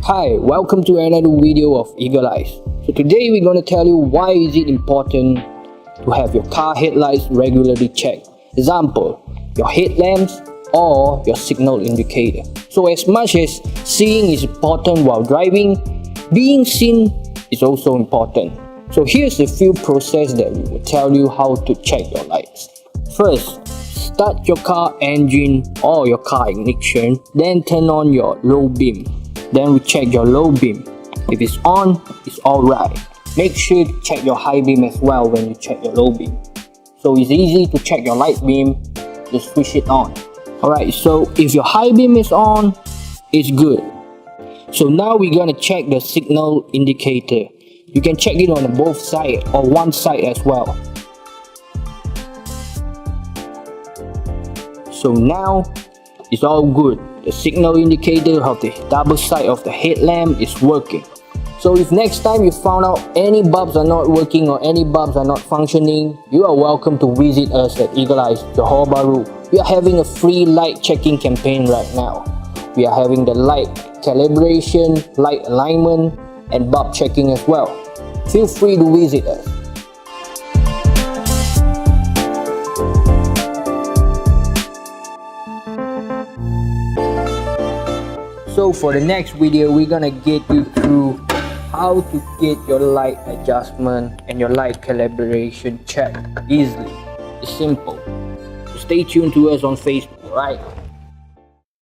Hi, welcome to another video of Eagle Eyes. So today we're going to tell you why is it important to have your car headlights regularly checked. Example, your headlamps or your signal indicator. So as much as seeing is important while driving, being seen is also important. So here's a few process that we will tell you how to check your lights. First, start your car engine or your car ignition, then turn on your low beam. Then we check your low beam. If it's on, it's alright. Make sure to check your high beam as well when you check your low beam. So it's easy to check your light beam, just switch it on. Alright, so if your high beam is on, it's good. So now we're gonna check the signal indicator. You can check it on both sides or one side as well. So now it's all good. The signal indicator of the double side of the headlamp is working. So if next time you found out any bulbs are not working or any bulbs are not functioning, you are welcome to visit us at Eagle Eyes, JohorBahru. We are having a free light checking campaign right now. We are having the light calibration, light alignment, and bulb checking as well. Feel free to visit us. So for the next video, we're gonna get you through how to get your light adjustment and your light calibration checked easily. It's simple. So stay tuned to us on Facebook, right?